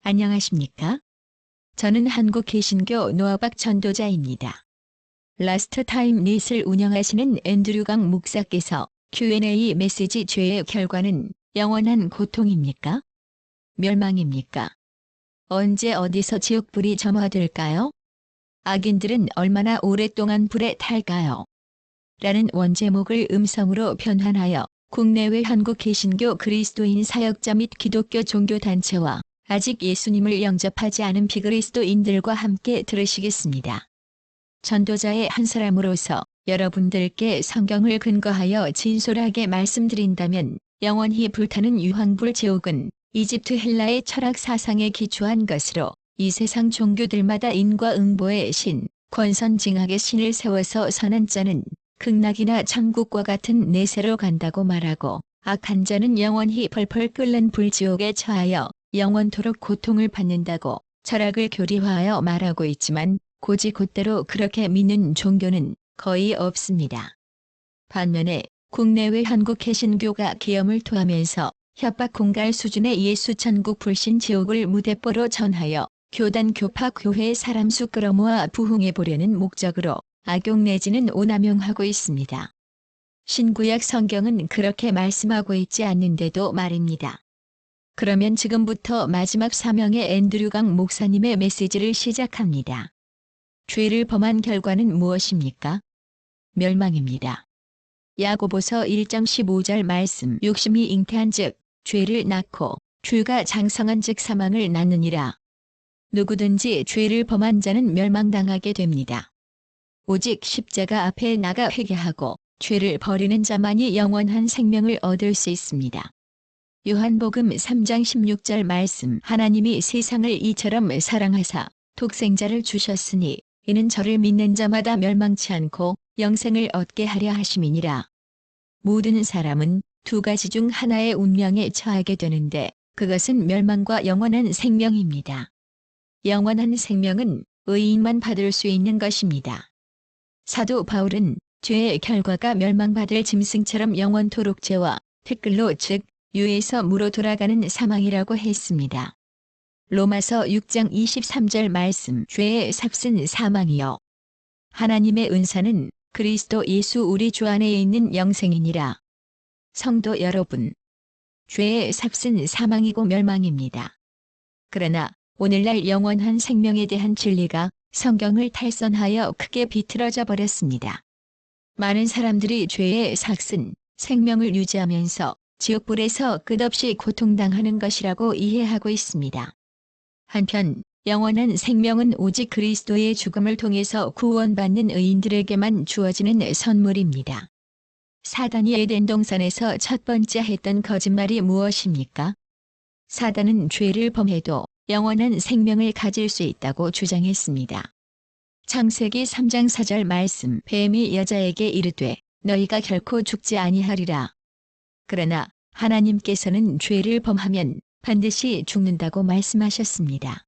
안녕하십니까? 저는 한국 개신교 노아박 전도자입니다. 라스트 타임 닛을 운영하시는 앤드류 강 목사께서 Q&A 메시지 죄의 결과는 영원한 고통입니까? 멸망입니까? 언제 어디서 지옥불이 점화될까요? 악인들은 얼마나 오랫동안 불에 탈까요? 라는 원제목을 음성으로 변환하여 국내외 한국 개신교 그리스도인 사역자 및 기독교 종교단체와 아직 예수님을 영접하지 않은 비그리스도인들과 함께 들으시겠습니다. 전도자의 한 사람으로서 여러분들께 성경을 근거하여 진솔하게 말씀드린다면 영원히 불타는 유황불 지옥은 이집트 헬라의 철학 사상에 기초한 것으로 이 세상 종교들마다 인과응보의 신, 권선징악의 신을 세워서 선한 자는 극락이나 천국과 같은 내세로 간다고 말하고 악한 자는 영원히 펄펄 끓는 불지옥에 처하여 영원토록 고통을 받는다고 철학을 교리화하여 말하고 있지만 곧대로 그렇게 믿는 종교는 거의 없습니다. 반면에 국내외 한국 개신교가 계엄을 토하면서 협박 공갈 수준의 예수 천국 불신 지옥을 무대뽀로 전하여 교단 교파 교회의 사람 수 끌어모아 부흥해 보려는 목적으로 악용 내지는 오남용하고 있습니다. 신구약 성경은 그렇게 말씀하고 있지 않는데도 말입니다. 그러면 지금부터 마지막 사명의 앤드류 강 목사님의 메시지를 시작합니다. 죄를 범한 결과는 무엇입니까? 멸망입니다. 야고보서 1장 15절 말씀 욕심이 잉태한 즉 죄를 낳고 죄가 장성한 즉 사망을 낳느니라. 누구든지 죄를 범한 자는 멸망당하게 됩니다. 오직 십자가 앞에 나가 회개하고 죄를 버리는 자만이 영원한 생명을 얻을 수 있습니다. 요한복음 3장 16절 말씀 하나님이 세상을 이처럼 사랑하사 독생자를 주셨으니 이는 저를 믿는 자마다 멸망치 않고 영생을 얻게 하려 하심이니라. 모든 사람은 두 가지 중 하나의 운명에 처하게 되는데 그것은 멸망과 영원한 생명입니다. 영원한 생명은 의인만 받을 수 있는 것입니다. 사도 바울은 죄의 결과가 멸망받을 짐승처럼 영원토록 죄와 티끌로 즉 유에서 무로 돌아가는 사망이라고 했습니다. 로마서 6장 23절 말씀 죄의 삭은 사망이요 하나님의 은사는 그리스도 예수 우리 주 안에 있는 영생이니라. 성도 여러분, 죄의 삭은 사망이고 멸망입니다. 그러나 오늘날 영원한 생명에 대한 진리가 성경을 탈선하여 크게 비틀어져 버렸습니다. 많은 사람들이 죄의 삭은 생명을 유지하면서 지옥불에서 끝없이 고통당하는 것이라고 이해하고 있습니다. 한편 영원한 생명은 오직 그리스도의 죽음을 통해서 구원받는 의인들에게만 주어지는 선물입니다. 사단이 에덴 동산에서 첫 번째 했던 거짓말이 무엇입니까? 사단은 죄를 범해도 영원한 생명을 가질 수 있다고 주장했습니다. 창세기 3장 4절 말씀 뱀이 여자에게 이르되 너희가 결코 죽지 아니하리라. 그러나 하나님께서는 죄를 범하면 반드시 죽는다고 말씀하셨습니다.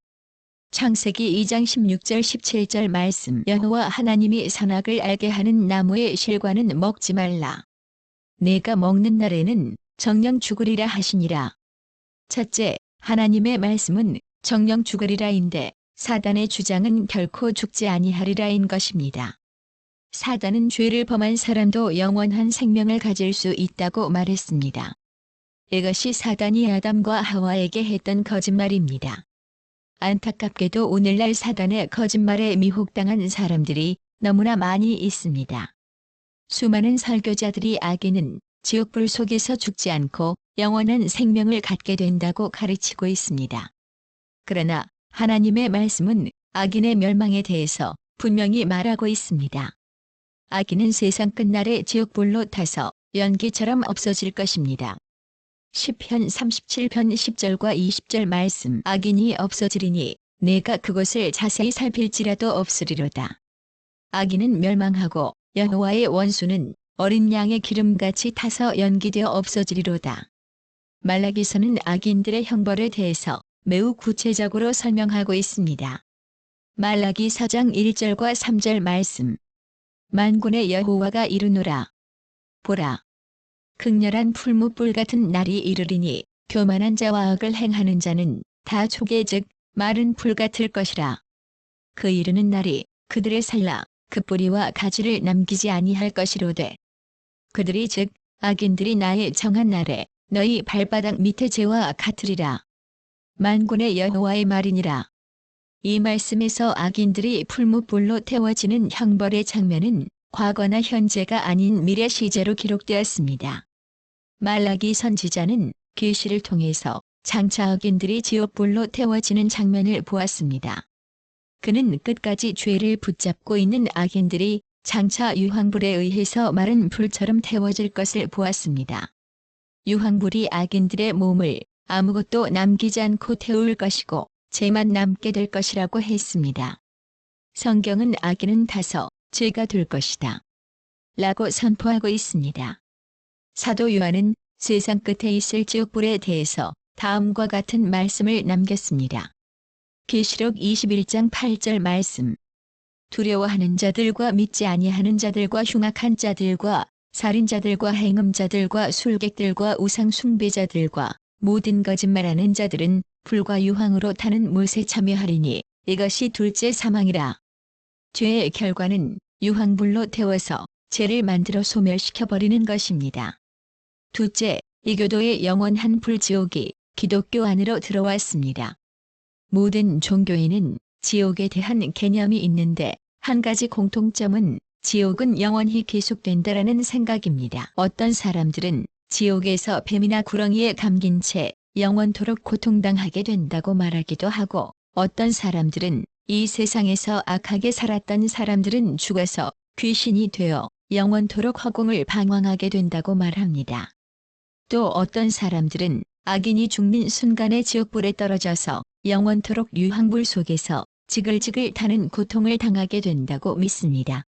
창세기 2장 16절 17절 말씀 여호와 하나님이 선악을 알게 하는 나무의 실과는 먹지 말라. 내가 먹는 날에는 정녕 죽으리라 하시니라. 첫째, 하나님의 말씀은 정녕 죽으리라인데 사단의 주장은 결코 죽지 아니하리라인 것입니다. 사단은 죄를 범한 사람도 영원한 생명을 가질 수 있다고 말했습니다. 이것이 사단이 아담과 하와에게 했던 거짓말입니다. 안타깝게도 오늘날 사단의 거짓말에 미혹당한 사람들이 너무나 많이 있습니다. 수많은 설교자들이 악인은 지옥불 속에서 죽지 않고 영원한 생명을 갖게 된다고 가르치고 있습니다. 그러나 하나님의 말씀은 악인의 멸망에 대해서 분명히 말하고 있습니다. 악인은 세상 끝날에 지옥불로 타서 연기처럼 없어질 것입니다. 시편 37편 10절과 20절 말씀 악인이 없어지리니 내가 그것을 자세히 살필지라도 없으리로다. 악인은 멸망하고 여호와의 원수는 어린 양의 기름같이 타서 연기되어 없어지리로다. 말라기서는 악인들의 형벌에 대해서 매우 구체적으로 설명하고 있습니다. 말라기 4장 1절과 3절 말씀 만군의 여호와가 이르노라. 보라. 극렬한 풀무불 같은 날이 이르리니 교만한 자와 악을 행하는 자는 다 조개 즉 마른 풀 같을 것이라. 그 이르는 날이 그들의 살라 그 뿌리와 가지를 남기지 아니할 것이로되 그들이 즉 악인들이 나의 정한 날에 너희 발바닥 밑에 재와 같으리라. 만군의 여호와의 말이니라. 이 말씀에서 악인들이 풀무불로 태워지는 형벌의 장면은 과거나 현재가 아닌 미래 시제로 기록되었습니다. 말라기 선지자는 계시를 통해서 장차 악인들이 지옥불로 태워지는 장면을 보았습니다. 그는 끝까지 죄를 붙잡고 있는 악인들이 장차 유황불에 의해서 마른 불처럼 태워질 것을 보았습니다. 유황불이 악인들의 몸을 아무것도 남기지 않고 태울 것이고 죄만 남게 될 것이라고 했습니다. 성경은 악인은 다서 죄가 될 것이다 라고 선포하고 있습니다. 사도 요한은 세상 끝에 있을 지옥불에 대해서 다음과 같은 말씀을 남겼습니다. 계시록 21장 8절 말씀. 두려워하는 자들과 믿지 아니하는 자들과 흉악한 자들과 살인자들과 행음자들과 술객들과 우상 숭배자들과 모든 거짓말하는 자들은 불과 유황으로 타는 못에 참여하리니 이것이 둘째 사망이라. 죄의 결과는 유황불로 태워서 죄를 만들어 소멸시켜버리는 것입니다. 둘째, 이교도의 영원한 불지옥이 기독교 안으로 들어왔습니다. 모든 종교에는 지옥에 대한 개념이 있는데 한 가지 공통점은 지옥은 영원히 계속된다라는 생각입니다. 어떤 사람들은 지옥에서 뱀이나 구렁이에 감긴 채 영원토록 고통당하게 된다고 말하기도 하고 어떤 사람들은 이 세상에서 악하게 살았던 사람들은 죽어서 귀신이 되어 영원토록 허공을 방황하게 된다고 말합니다. 또 어떤 사람들은 악인이 죽는 순간에 지옥불에 떨어져서 영원토록 유황불 속에서 지글지글 타는 고통을 당하게 된다고 믿습니다.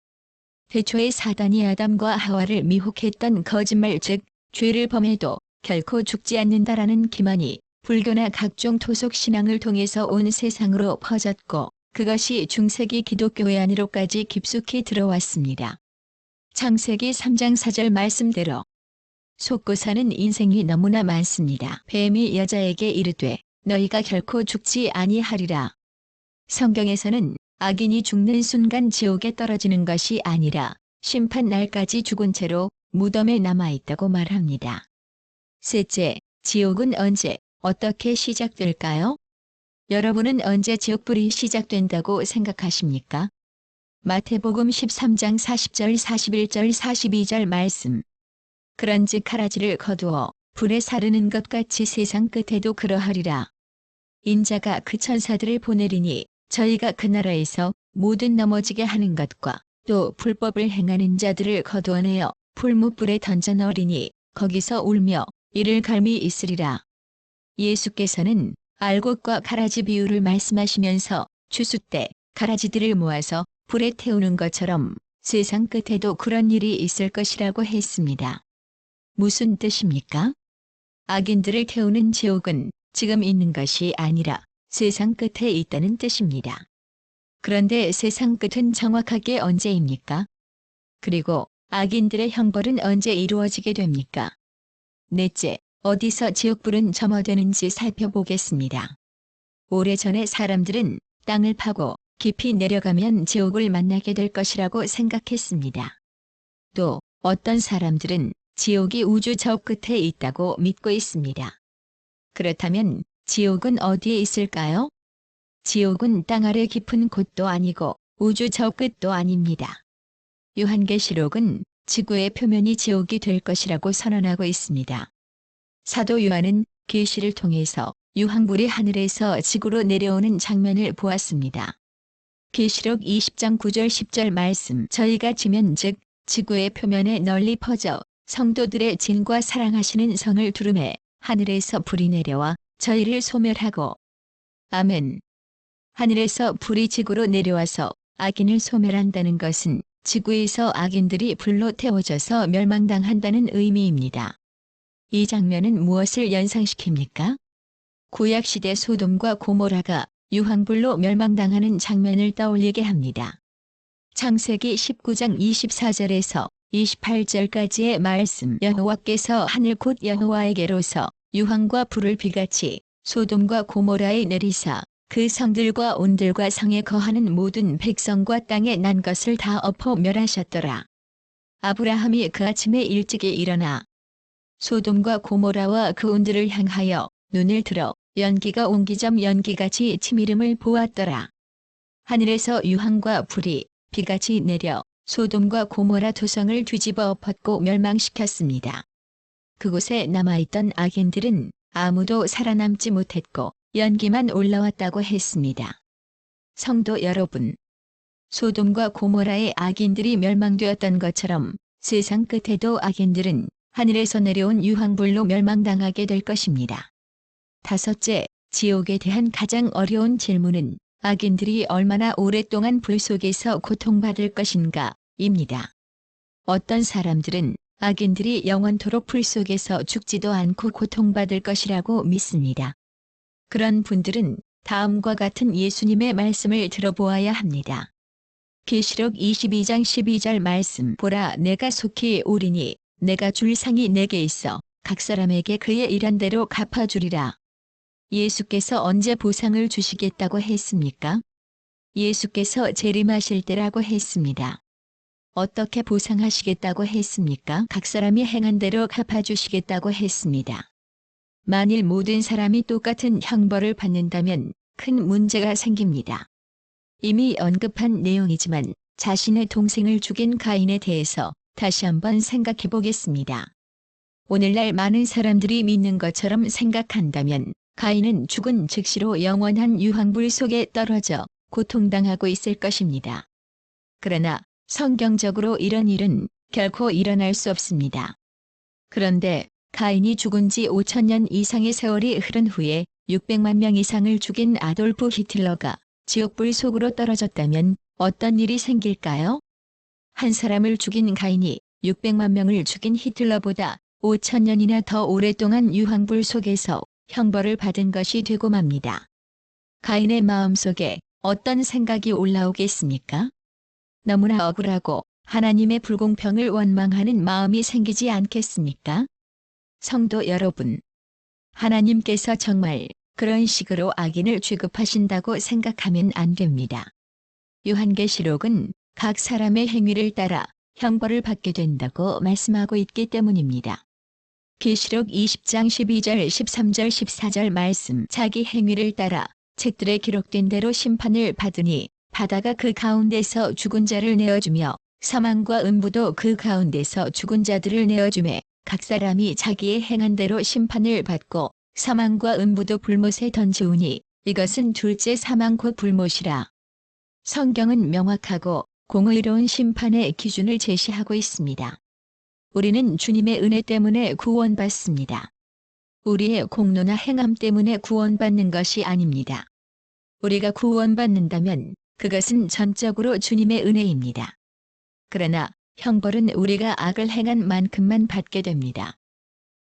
태초에 사단이 아담과 하와를 미혹했던 거짓말 즉 죄를 범해도 결코 죽지 않는다라는 기만이 불교나 각종 토속 신앙을 통해서 온 세상으로 퍼졌고 그것이 중세기 기독교회 안으로까지 깊숙이 들어왔습니다. 창세기 3장 4절 말씀대로 속고 사는 인생이 너무나 많습니다. 뱀이 여자에게 이르되 너희가 결코 죽지 아니하리라. 성경에서는 악인이 죽는 순간 지옥에 떨어지는 것이 아니라 심판 날까지 죽은 채로 무덤에 남아있다고 말합니다. 셋째, 지옥은 언제, 어떻게 시작될까요? 여러분은 언제 지옥불이 시작된다고 생각하십니까? 마태복음 13장 40절 41절 42절 말씀. 그런즉 가라지를 거두어 불에 사르는 것 같이 세상 끝에도 그러하리라. 인자가 그 천사들을 보내리니 저희가 그 나라에서 모든 넘어지게 하는 것과 또 불법을 행하는 자들을 거두어내어 풀무불에 던져 넣으리니 거기서 울며 이를 갈미 있으리라. 예수께서는 알곡과 가라지 비유를 말씀하시면서 추수 때 가라지들을 모아서 불에 태우는 것처럼 세상 끝에도 그런 일이 있을 것이라고 했습니다. 무슨 뜻입니까? 악인들을 태우는 지옥은 지금 있는 것이 아니라 세상 끝에 있다는 뜻입니다. 그런데 세상 끝은 정확하게 언제입니까? 그리고 악인들의 형벌은 언제 이루어지게 됩니까? 넷째, 어디서 지옥불은 점화되는지 살펴보겠습니다. 오래전에 사람들은 땅을 파고 깊이 내려가면 지옥을 만나게 될 것이라고 생각했습니다. 또 어떤 사람들은 지옥이 우주 저 끝에 있다고 믿고 있습니다. 그렇다면 지옥은 어디에 있을까요? 지옥은 땅 아래 깊은 곳도 아니고 우주 저 끝도 아닙니다. 요한계시록은 지구의 표면이 지옥이 될 것이라고 선언하고 있습니다. 사도 요한은 계시를 통해서 유황불이 하늘에서 지구로 내려오는 장면을 보았습니다. 계시록 20장 9절 10절 말씀. 저희가 지면 즉 지구의 표면에 널리 퍼져 성도들의 진과 사랑하시는 성을 두르매 하늘에서 불이 내려와 저희를 소멸하고. 아멘. 하늘에서 불이 지구로 내려와서 악인을 소멸한다는 것은 지구에서 악인들이 불로 태워져서 멸망당한다는 의미입니다. 이 장면은 무엇을 연상시킵니까? 구약시대 소돔과 고모라가 유황불로 멸망당하는 장면을 떠올리게 합니다. 창세기 19장 24절에서 28절까지의 말씀. 여호와께서 하늘 곧 여호와에게로서 유황과 불을 비같이 소돔과 고모라에 내리사 그 성들과 온들과 성에 거하는 모든 백성과 땅에 난 것을 다 엎어 멸하셨더라. 아브라함이 그 아침에 일찍이 일어나 소돔과 고모라와 그 온들을 향하여 눈을 들어 연기가 옹기점 연기같이 치미름을 보았더라. 하늘에서 유황과 불이 비같이 내려 소돔과 고모라 도성을 뒤집어 엎었고 멸망시켰습니다. 그곳에 남아있던 악인들은 아무도 살아남지 못했고 연기만 올라왔다고 했습니다. 성도 여러분, 소돔과 고모라의 악인들이 멸망되었던 것처럼 세상 끝에도 악인들은 하늘에서 내려온 유황불로 멸망당하게 될 것입니다. 다섯째, 지옥에 대한 가장 어려운 질문은 악인들이 얼마나 오랫동안 불 속에서 고통받을 것인가 입니다. 어떤 사람들은 악인들이 영원토록 불 속에서 죽지도 않고 고통받을 것이라고 믿습니다. 그런 분들은 다음과 같은 예수님의 말씀을 들어보아야 합니다. 계시록 22장 12절 말씀, 보라 내가 속히 오리니 내가 줄 상이 내게 있어 각 사람에게 그의 일한 대로 갚아주리라. 예수께서 언제 보상을 주시겠다고 했습니까? 예수께서 재림하실 때라고 했습니다. 어떻게 보상하시겠다고 했습니까? 각 사람이 행한 대로 갚아주시겠다고 했습니다. 만일 모든 사람이 똑같은 형벌을 받는다면 큰 문제가 생깁니다. 이미 언급한 내용이지만 자신의 동생을 죽인 가인에 대해서 다시 한번 생각해 보겠습니다. 오늘날 많은 사람들이 믿는 것처럼 생각한다면 가인은 죽은 즉시로 영원한 유황불 속에 떨어져 고통당하고 있을 것입니다. 그러나 성경적으로 이런 일은 결코 일어날 수 없습니다. 그런데 가인이 죽은 지 5,000년 이상의 세월이 흐른 후에 600만 명 이상을 죽인 아돌프 히틀러가 지옥불 속으로 떨어졌다면 어떤 일이 생길까요? 한 사람을 죽인 가인이 600만 명을 죽인 히틀러보다 5,000년이나 더 오랫동안 유황불 속에서 형벌을 받은 것이 되고 맙니다. 가인의 마음속에 어떤 생각이 올라오겠습니까? 너무나 억울하고 하나님의 불공평을 원망하는 마음이 생기지 않겠습니까? 성도 여러분, 하나님께서 정말 그런 식으로 악인을 취급하신다고 생각하면 안 됩니다. 요한계시록은 각 사람의 행위를 따라 형벌을 받게 된다고 말씀하고 있기 때문입니다. 계시록 20장 12절 13절 14절 말씀, 자기 행위를 따라 책들에 기록된 대로 심판을 받으니 바다가 그 가운데서 죽은 자를 내어주며 사망과 음부도 그 가운데서 죽은 자들을 내어주매 각 사람이 자기의 행한 대로 심판을 받고 사망과 음부도 불못에 던지우니 이것은 둘째 사망 곧 불못이라. 성경은 명확하고 공의로운 심판의 기준을 제시하고 있습니다. 우리는 주님의 은혜 때문에 구원받습니다. 우리의 공로나 행함 때문에 구원받는 것이 아닙니다. 우리가 구원받는다면 그것은 전적으로 주님의 은혜입니다. 그러나 형벌은 우리가 악을 행한 만큼만 받게 됩니다.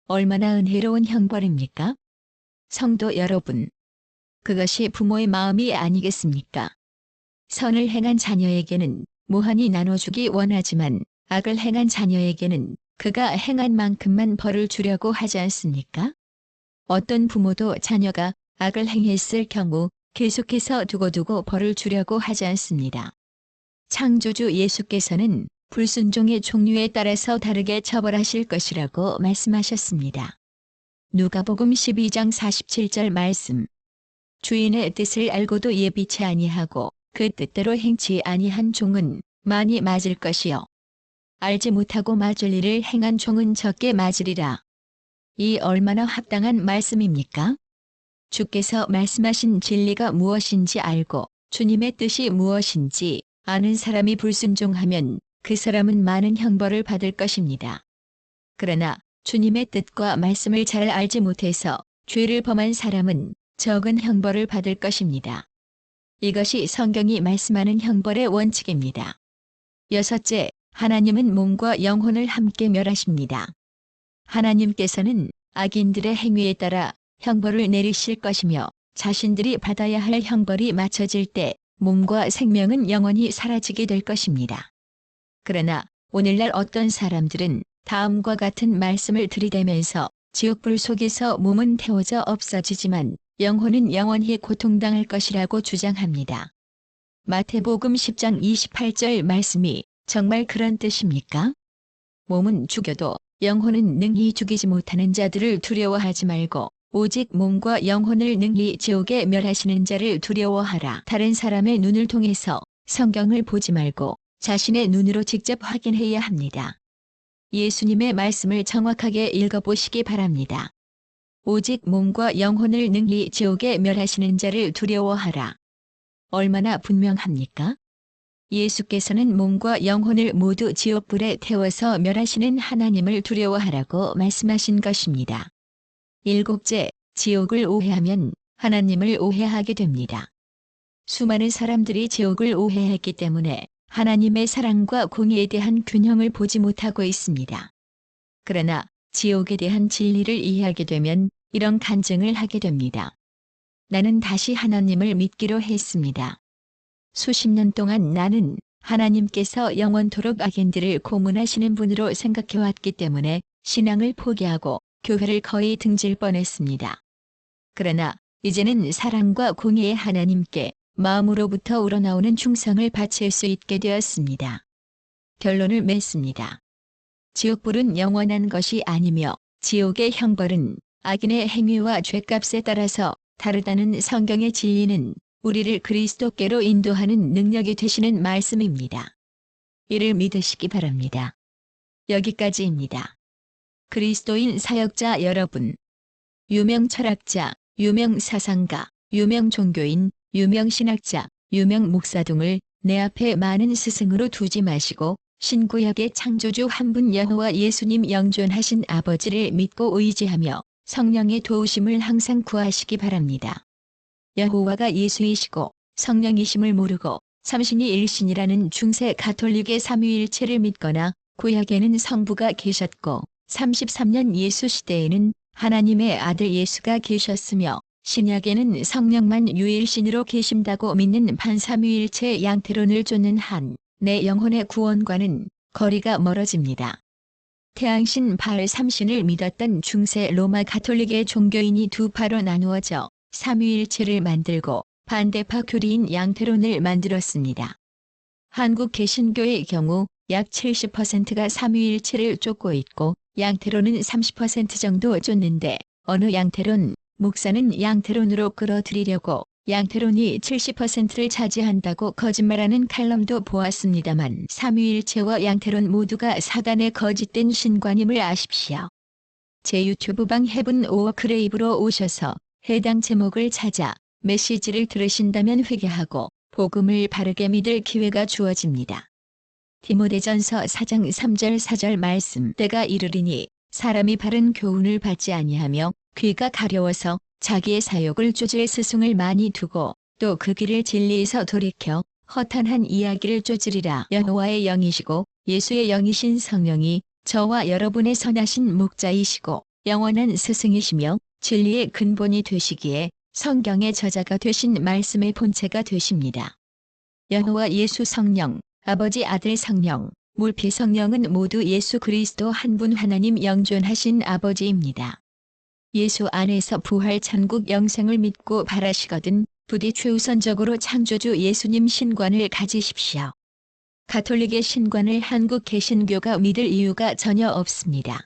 얼마나 은혜로운 형벌입니까? 성도 여러분, 그것이 부모의 마음이 아니겠습니까? 선을 행한 자녀에게는 무한히 나눠주기 원하지만 악을 행한 자녀에게는 그가 행한 만큼만 벌을 주려고 하지 않습니까? 어떤 부모도 자녀가 악을 행했을 경우 계속해서 두고두고 벌을 주려고 하지 않습니다. 창조주 예수께서는 불순종의 종류에 따라서 다르게 처벌하실 것이라고 말씀하셨습니다. 누가복음 12장 47절 말씀, 주인의 뜻을 알고도 예비치 아니하고 그 뜻대로 행치 아니한 종은 많이 맞을 것이요 알지 못하고 맞을 일을 행한 종은 적게 맞으리라. 이 얼마나 합당한 말씀입니까? 주께서 말씀하신 진리가 무엇인지 알고 주님의 뜻이 무엇인지 아는 사람이 불순종하면 그 사람은 많은 형벌을 받을 것입니다. 그러나 주님의 뜻과 말씀을 잘 알지 못해서 죄를 범한 사람은 적은 형벌을 받을 것입니다. 이것이 성경이 말씀하는 형벌의 원칙입니다. 여섯째, 하나님은 몸과 영혼을 함께 멸하십니다. 하나님께서는 악인들의 행위에 따라 형벌을 내리실 것이며 자신들이 받아야 할 형벌이 맞춰질 때 몸과 생명은 영원히 사라지게 될 것입니다. 그러나 오늘날 어떤 사람들은 다음과 같은 말씀을 들이대면서 지옥불 속에서 몸은 태워져 없어지지만 영혼은 영원히 고통당할 것이라고 주장합니다. 마태복음 10장 28절 말씀이 정말 그런 뜻입니까? 몸은 죽여도 영혼은 능히 죽이지 못하는 자들을 두려워하지 말고 오직 몸과 영혼을 능히 지옥에 멸하시는 자를 두려워하라. 다른 사람의 눈을 통해서 성경을 보지 말고 자신의 눈으로 직접 확인해야 합니다. 예수님의 말씀을 정확하게 읽어보시기 바랍니다. 오직 몸과 영혼을 능히 지옥에 멸하시는 자를 두려워하라. 얼마나 분명합니까? 예수께서는 몸과 영혼을 모두 지옥불에 태워서 멸하시는 하나님을 두려워하라고 말씀하신 것입니다. 일곱째, 지옥을 오해하면 하나님을 오해하게 됩니다. 수많은 사람들이 지옥을 오해했기 때문에 하나님의 사랑과 공의에 대한 균형을 보지 못하고 있습니다. 그러나 지옥에 대한 진리를 이해하게 되면 이런 간증을 하게 됩니다. 나는 다시 하나님을 믿기로 했습니다. 수십 년 동안 나는 하나님께서 영원토록 악인들을 고문하시는 분으로 생각해왔기 때문에 신앙을 포기하고 교회를 거의 등질 뻔했습니다. 그러나 이제는 사랑과 공의의 하나님께 마음으로부터 우러나오는 충성을 바칠 수 있게 되었습니다. 결론을 맺습니다. 지옥불은 영원한 것이 아니며 지옥의 형벌은 악인의 행위와 죗값에 따라서 다르다는 성경의 진리는 우리를 그리스도께로 인도하는 능력이 되시는 말씀입니다. 이를 믿으시기 바랍니다. 여기까지입니다. 그리스도인 사역자 여러분, 유명 철학자, 유명 사상가, 유명 종교인, 유명 신학자, 유명 목사 등을 내 앞에 많은 스승으로 두지 마시고 신구약의 창조주 한 분 여호와 예수님 영존하신 아버지를 믿고 의지하며 성령의 도우심을 항상 구하시기 바랍니다. 여호와가 예수이시고 성령이심을 모르고 삼신이 일신이라는 중세 가톨릭의 삼위일체를 믿거나 구약에는 성부가 계셨고 33년 예수 시대에는 하나님의 아들 예수가 계셨으며 신약에는 성령만 유일신으로 계신다고 믿는 반삼위일체 양태론을 쫓는 한 내 영혼의 구원과는 거리가 멀어집니다. 태양신 바알 삼신을 믿었던 중세 로마 가톨릭의 종교인이 두 파로 나누어져 삼위일체를 만들고 반대파 교리인 양태론을 만들었습니다. 한국 개신교의 경우 약 70%가 삼위일체를 쫓고 있고 양태론은 30% 정도 쫓는데 어느 양태론 목사는 양태론으로 끌어들이려고 양태론이 70%를 차지한다고 거짓말하는 칼럼도 보았습니다만 삼위일체와 양태론 모두가 사단의 거짓된 신관임을 아십시오. 제 유튜브방 헤븐 오어 크레이브로 오셔서 해당 제목을 찾아 메시지를 들으신다면 회개하고 복음을 바르게 믿을 기회가 주어집니다. 디모데전서 4장 3절 4절 말씀 때가 이르리니 사람이 바른 교훈을 받지 아니하며 귀가 가려워서 자기의 사욕을 쫓을 스승을 많이 두고 또 그 길을 진리에서 돌이켜 허탄한 이야기를 쫓으리라. 여호와의 영이시고 예수의 영이신 성령이 저와 여러분의 선하신 목자이시고 영원한 스승이시며 진리의 근본이 되시기에 성경의 저자가 되신 말씀의 본체가 되십니다. 여호와 예수 성령, 아버지 아들 성령, 물피 성령은 모두 예수 그리스도 한 분 하나님 영존하신 아버지입니다. 예수 안에서 부활 천국 영생을 믿고 바라시거든 부디 최우선적으로 창조주 예수님 신관을 가지십시오. 가톨릭의 신관을 한국 개신교가 믿을 이유가 전혀 없습니다.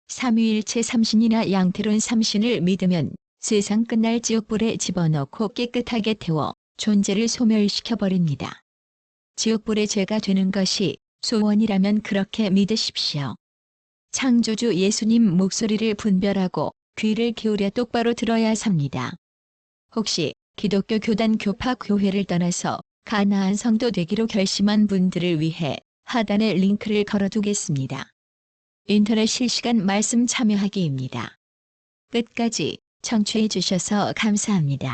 삼위일체 삼신이나 양태론 삼신을 믿으면 세상 끝날 지옥불에 집어넣고 깨끗하게 태워 존재를 소멸시켜버립니다. 지옥불의 죄가 되는 것이 소원이라면 그렇게 믿으십시오. 창조주 예수님 목소리를 분별하고 귀를 기울여 똑바로 들어야 삽니다. 혹시 기독교 교단 교파 교회를 떠나서 가나안 성도 되기로 결심한 분들을 위해 하단에 링크를 걸어두겠습니다. 인터넷 실시간 말씀 참여하기입니다. 끝까지 청취해 주셔서 감사합니다.